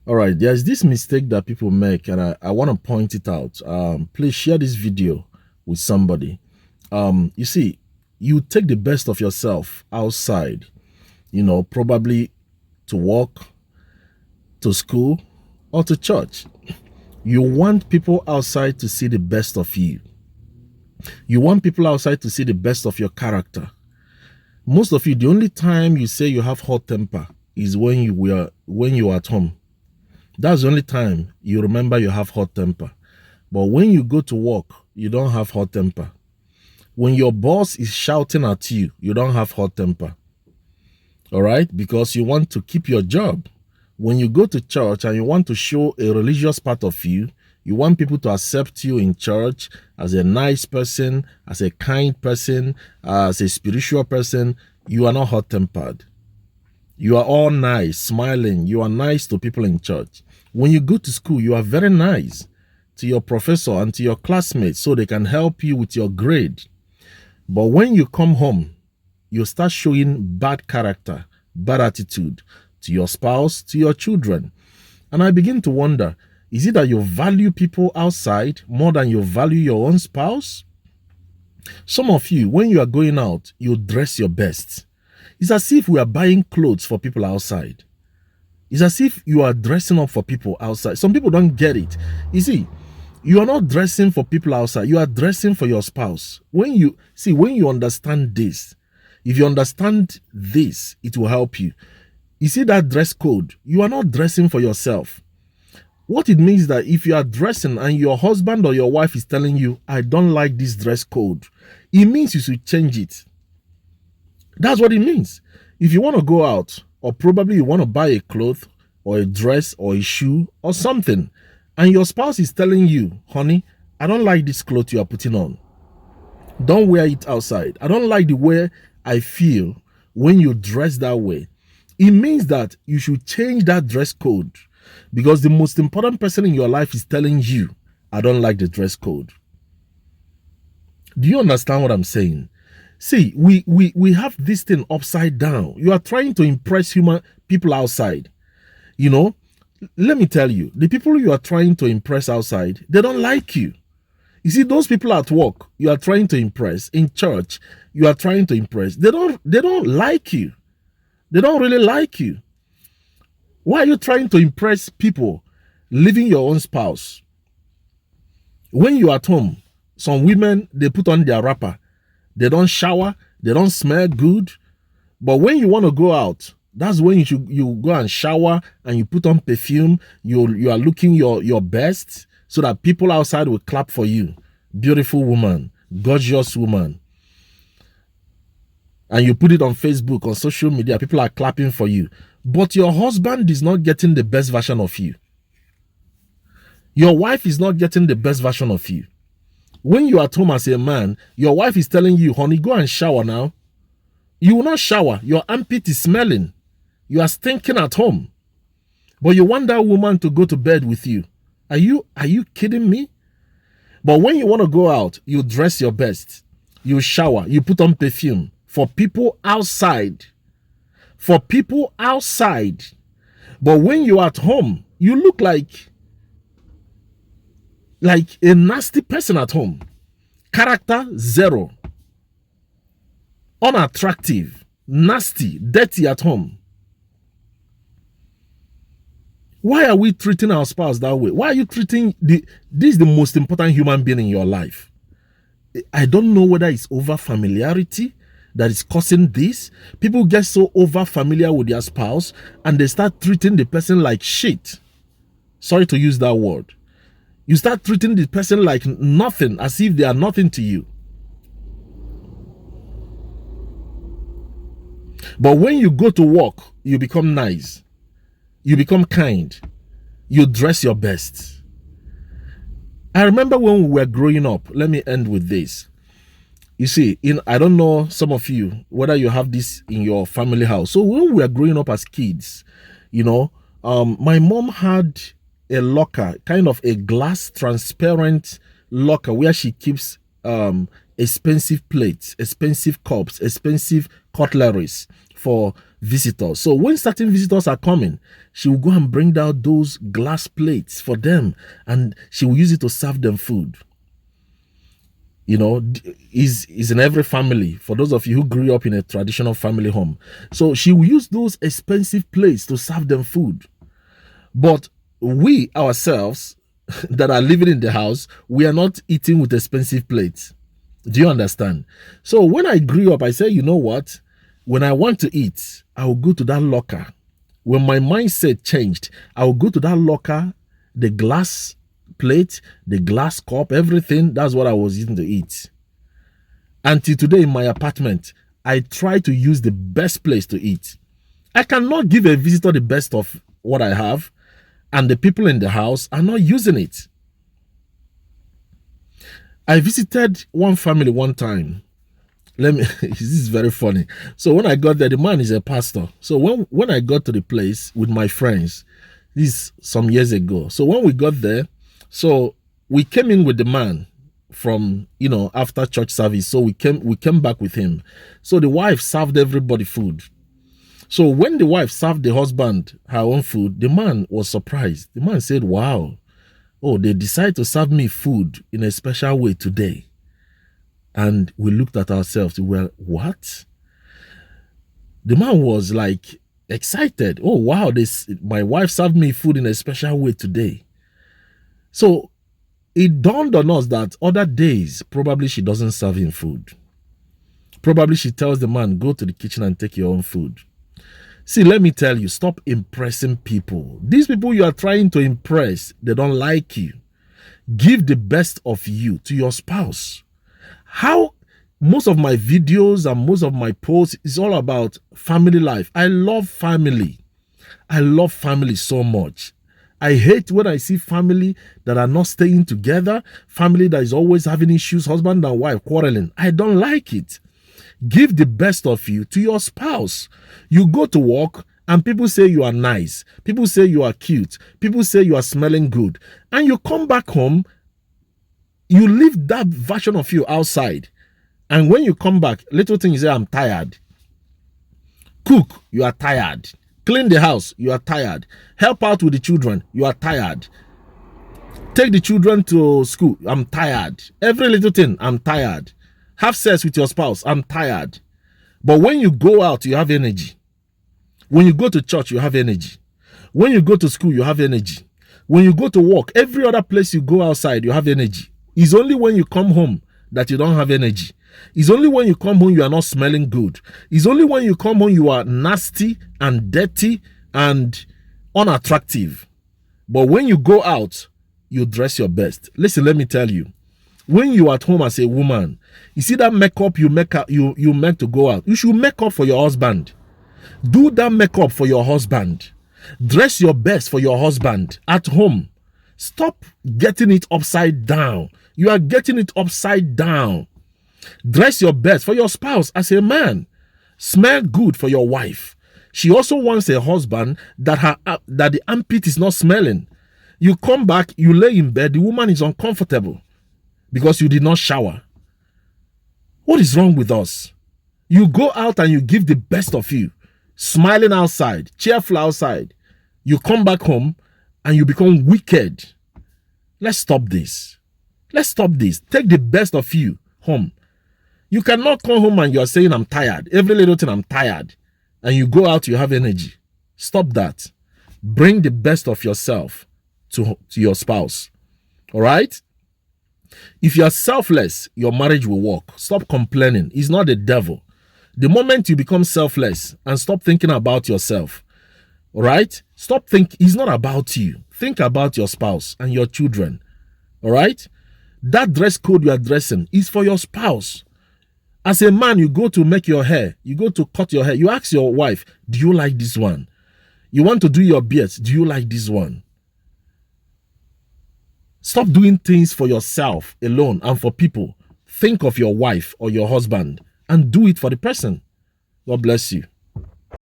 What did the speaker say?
All right, there's this mistake that people make, and I want to point it out. Please share this video with somebody. You see, you take the best of yourself outside, probably to work, to school, or to church. You want people outside to see the best of you. You want people outside to see the best of your character. Most of you, the only time you say you have hot temper is when you are at home. That's the only time you remember you have hot temper. But when you go to work, you don't have hot temper. When your boss is shouting at you, you don't have hot temper. All right? Because you want to keep your job. When you go to church and you want to show a religious part of you, you want people to accept you in church as a nice person, as a kind person, as a spiritual person, you are not hot-tempered. You are all nice, smiling. You are nice to people in church. When you go to school, you are very nice to your professor and to your classmates so they can help you with your grade. But when you come home, you start showing bad character, bad attitude to your spouse, to your children. And I begin to wonder, is it that you value people outside more than you value your own spouse? Some of you, when you are going out, you dress your best. It's as if we are buying clothes for people outside. It's as if you are dressing up for people outside. Some people don't get it. You see, you are not dressing for people outside. You are dressing for your spouse. When you understand this, if you understand this, it will help you. You see that dress code, you are not dressing for yourself. What it means that if you are dressing and your husband or your wife is telling you, I don't like this dress code, it means you should change it. That's what it means. If you want to go out, or probably you want to buy a cloth or a dress or a shoe or something, and your spouse is telling you, honey, I don't like this cloth you are putting on. Don't wear it outside. I don't like the way I feel when you dress that way. It means that you should change that dress code, because the most important person in your life is telling you, I don't like the dress code. Do you understand what I'm saying? See, we have this thing upside down. You are trying to impress human people outside. Let me tell you, the people you are trying to impress outside, they don't like you. You see, those people at work you are trying to impress, in church you are trying to impress, they don't like you. They don't really like you. Why are you trying to impress people leaving your own spouse? When you are at home, some women, they put on their wrapper. They don't shower. They don't smell good. But when you want to go out, that's when you go and shower and you put on perfume. You are looking your best so that people outside will clap for you. Beautiful woman, gorgeous woman. And you put it on Facebook, on social media, people are clapping for you. But your husband is not getting the best version of you. Your wife is not getting the best version of you. When you are at home as a man, your wife is telling you, honey, go and shower now. You will not shower. Your armpit is smelling. You are stinking at home. But you want that woman to go to bed with you. Are you kidding me? But when you want to go out, you dress your best. You shower. You put on perfume. For people outside. For people outside. But when you are at home, you look like a nasty person at home. Character zero. Unattractive. Nasty. Dirty at home. Why are we treating our spouse that way? Why are you treating this is the most important human being in your life? I don't know whether it's over familiarity that is causing this. People get so over familiar with their spouse and they start treating the person like shit. Sorry to use that word. You start treating the person like nothing, as if they are nothing to you. But when you go to work, you become nice. You become kind. You dress your best. I remember when we were growing up. Let me end with this. You see, I don't know some of you, whether you have this in your family house. So when we were growing up as kids, my mom had a locker, kind of a glass transparent locker where she keeps expensive plates, expensive cups, expensive cutleries for visitors. So when certain visitors are coming, she will go and bring out those glass plates for them, and she will use it to serve them food. You know, is in every family. For those of you who grew up in a traditional family home, so she will use those expensive plates to serve them food. But we ourselves that are living in the house, we are not eating with expensive plates. Do you understand? So when I grew up, I said, you know what? When I want to eat, I will go to that locker. When my mindset changed, I will go to that locker, the glass plate, the glass cup, everything. That's what I was using to eat. Until today in my apartment, I try to use the best place to eat. I cannot give a visitor the best of what I have, and the people in the house are not using it. I visited one family one time. This is very funny. So when I got there, the man is a pastor. So when I got to the place with my friends, this some years ago. So when we got there, so we came in with the man from, after church service. So we came back with him. So the wife served everybody food. So when the wife served the husband her own food, the man was surprised. The man said, wow, they decided to serve me food in a special way today. And we looked at ourselves. Well, what? The man was like excited. Oh, wow, my wife served me food in a special way today. So it dawned on us that other days, probably she doesn't serve him food. Probably she tells the man, go to the kitchen and take your own food. See, let me tell you, stop impressing people. These people you are trying to impress, they don't like you. Give the best of you to your spouse. How most of my videos and most of my posts is all about family life. I love family. I love family so much. I hate when I see family that are not staying together, family that is always having issues, husband and wife quarreling. I don't like it. Give the best of you to your spouse. You go to work and people say you are nice. People say you are cute. People say you are smelling good. And you come back home, you leave that version of you outside. And when you come back, little thing you say, I'm tired. Cook, you are tired. Clean the house, you are tired. Help out with the children, you are tired. Take the children to school, I'm tired. Every little thing, I'm tired. Have sex with your spouse, I'm tired. But when you go out, you have energy. When you go to church, you have energy. When you go to school, you have energy. When you go to work, every other place you go outside, you have energy. It's only when you come home that you don't have energy. It's only when you come home you are not smelling good. It's only when you come home you are nasty and dirty and unattractive. But when you go out, you dress your best. Listen, let me tell you. When you are at home as a woman, you see that makeup you meant to go out. You should make up for your husband. Do that makeup for your husband. Dress your best for your husband at home. Stop getting it upside down. You are getting it upside down. Dress your best for your spouse as a man. Smell good for your wife. She also wants a husband that the armpit is not smelling. You come back, you lay in bed, the woman is uncomfortable because you did not shower. What is wrong with us? You go out and you give the best of you, smiling outside, cheerful outside. You come back home and you become wicked. Let's stop this. Let's stop this. Take the best of you home. You cannot come home and you're saying, I'm tired. Every little thing, I'm tired. And you go out, you have energy. Stop that. Bring the best of yourself to your spouse. All right? If you are selfless, your marriage will work. Stop complaining. It's not the devil. The moment you become selfless and stop thinking about yourself, all right? Stop thinking. It's not about you. Think about your spouse and your children. All right? That dress code you are dressing is for your spouse. As a man, you go to make your hair. You go to cut your hair. You ask your wife, do you like this one? You want to do your beard. Do you like this one? Stop doing things for yourself alone and for people. Think of your wife or your husband and do it for the person. God bless you.